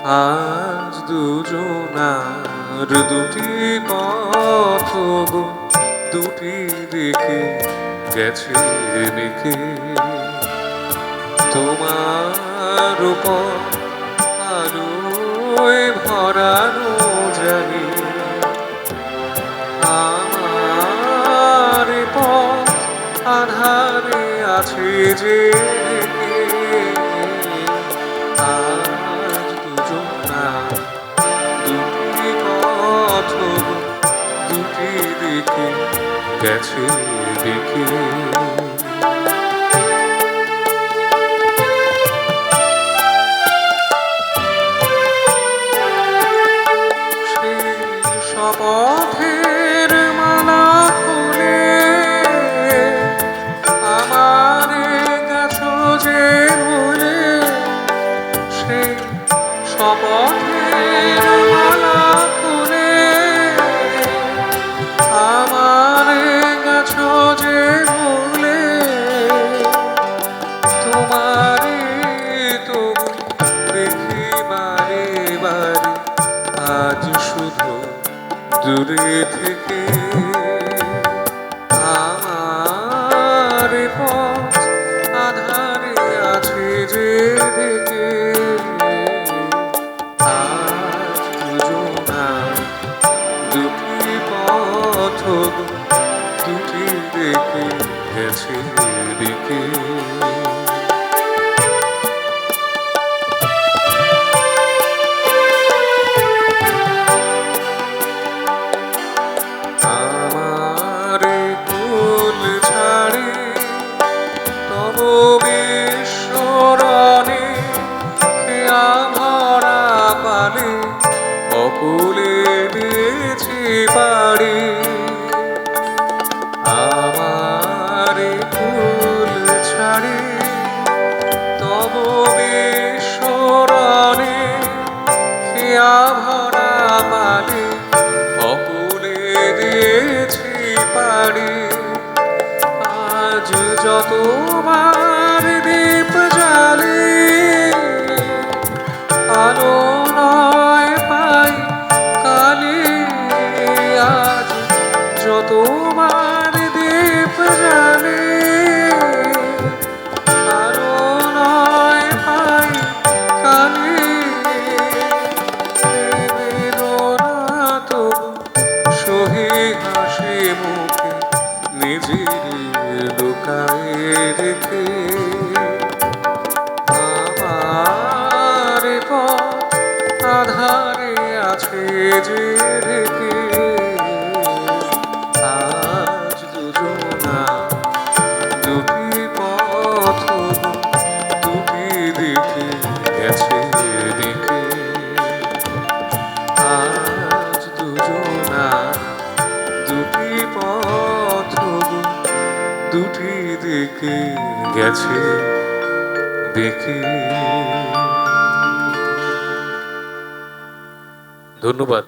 আজ দুজনার দুটি পথ গো, দুটি দিকে গেছে দিকে। তোমার উপর আলোয় ভরানো জানি, আমার পথ আধারে আছে যে। আজ দুজনা দুটি পথ দুটি দিকে গেছে দিকে। শপথের মালা খুলে আমারে গেছো যে ভুলে, সেই শপথের মালা খুলে আমারে গেছো যে ভুলে। তোমারে তো দেখি বারে বারে আজ শুধু দূরে থেকে। আমার পথ আধারে আছে যে ঢেকে। আজ দুজনা দুটি পথ দুটি দেখে গেছে দিকে। বিস্মরণে খেয়া ভরা পালে অকুলে দিয়েছি পাড়ি। আমার কুল ছাড়ে তব বিস্মরণে খেয়া ভরা পালে অকুলে দিয়েছি পাড়ি। আজ যতবার দীপ জ্বালি আলো নয় পাই কালি। আজ যতবার দীপ জ্বালি আলো নয় পাই কালি। বেদনা তবু সহি হাসি মুখে নিজের লুকায়ে রেখে। আমার পথ আধারে আছে যে রেখে। আজ দুজনা দুটি পথ দুটি দিকে গেছে দিকে। আজ দুজনা দুটি পথ দুটি দিকে গেছে দেখে। ধন্যবাদ।